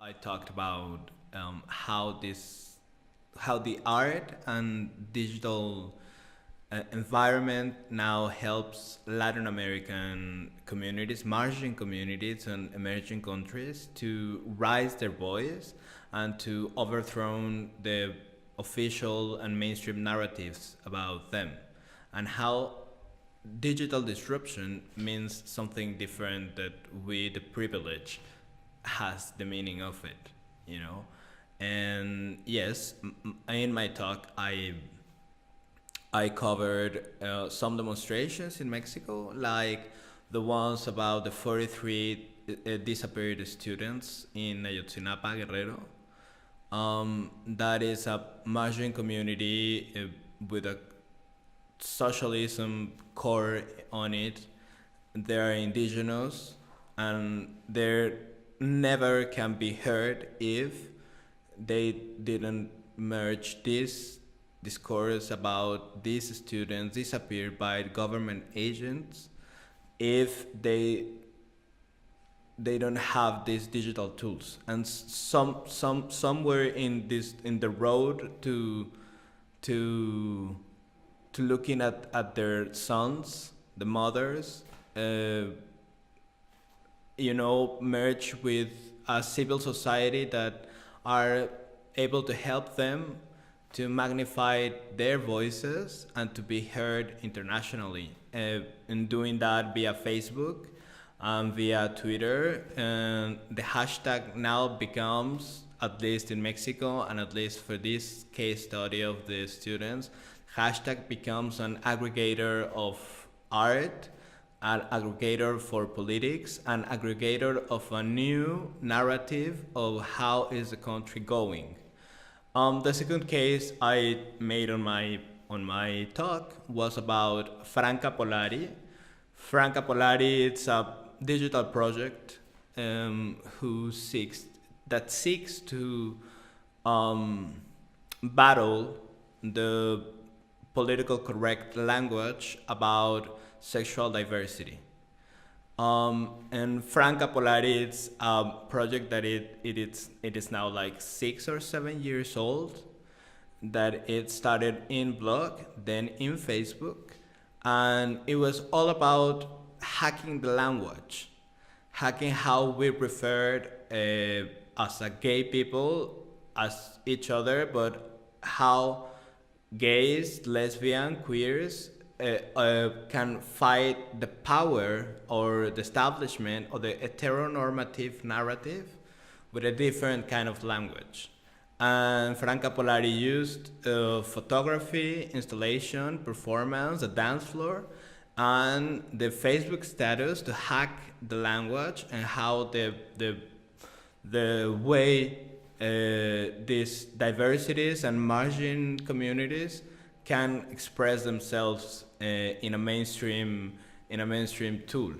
I talked about how the art and digital environment now helps Latin American communities, margin communities, and emerging countries to raise their voice and to overthrow the official and mainstream narratives about them, and how digital disruption means something different that we, the privilege, has the meaning of it, you know. And yes, in my talk, I covered some demonstrations in Mexico, like the ones about the 43 disappeared students in Ayotzinapa, Guerrero. That is a margin community with a socialism core on it. They're indigenous, and they never can be heard if they didn't merge this discourse about these students disappeared by government agents, if they don't have these digital tools. And somewhere in this, in the road to looking at their sons, the mothers, merge with a civil society that are able to help them to magnify their voices and to be heard internationally. In doing that via Facebook, via Twitter, and the hashtag now becomes, at least in Mexico, and at least for this case study of the students, hashtag becomes an aggregator of art, an aggregator for politics, an aggregator of a new narrative of how is the country going. The second case I made on my talk was about Franca Polari. Franca Polari, it's a digital project who seeks to battle the political correct language about sexual diversity. And Franca Polari, it's a project that it is now like 6 or 7 years old, that it started in blog, then in Facebook, and it was all about hacking the language, hacking how we referred as a gay people as each other, but how gays, lesbian, queers can fight the power or the establishment or the heteronormative narrative with a different kind of language. And Franca Polari used photography, installation, performance, a dance floor, and the Facebook status to hack the language, and how the way these diversities and margin communities can express themselves in a mainstream tool.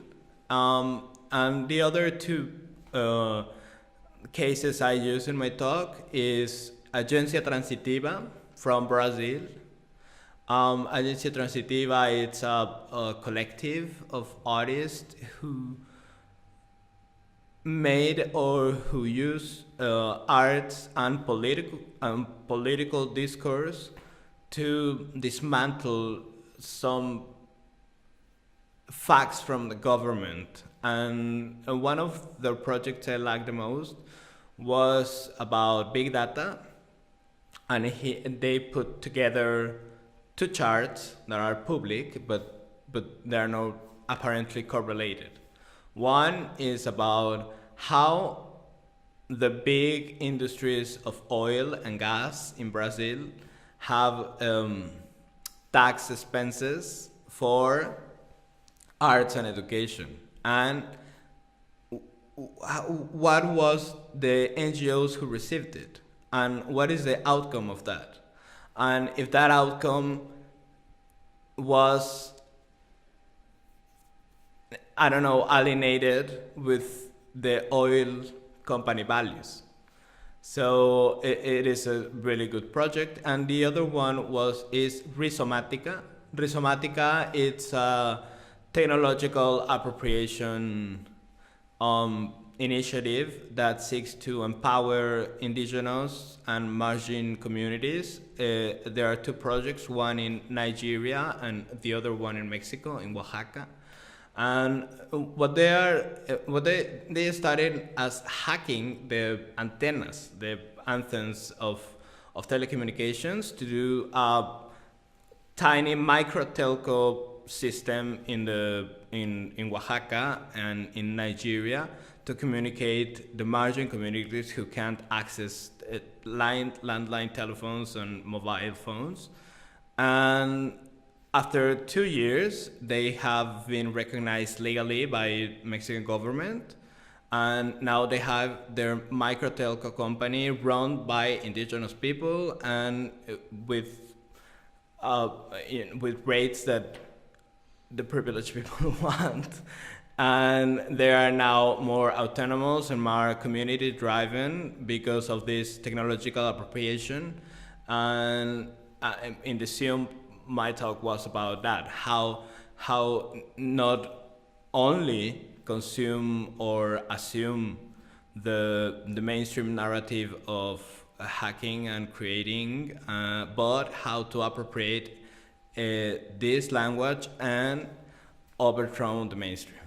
And the other two cases I use in my talk is Agencia Transitiva from Brazil. Agencia Transitiva, it's a collective of artists who made or who use arts and political discourse to dismantle some facts from the government. And one of the projects I liked the most was about big data, and they put together two charts that are public, but they are not apparently correlated. One is about how the big industries of oil and gas in Brazil have tax expenses for arts and education, and what was the NGOs who received it, and what is the outcome of that, and if that outcome was, I don't know, alienated with the oil company values. So it is a really good project. And the other one is Rhizomatica. Rhizomatica, it's a technological appropriation initiative that seeks to empower indigenous and margin communities. There are two projects, one in Nigeria and the other one in Mexico, in Oaxaca. And they started as hacking the antennas, the antennas of telecommunications to do a tiny micro telco system in Oaxaca and in Nigeria to communicate the margin communities who can't access landline telephones and mobile phones. And after 2 years, they have been recognized legally by Mexican government, and now they have their micro telco company run by indigenous people and with rates that the privileged people want. And they are now more autonomous and more community driven because of this technological appropriation. And in the SIUM, my talk was about that, how not only consume or assume the mainstream narrative of hacking and creating, but how to appropriate this language and overthrow the mainstream.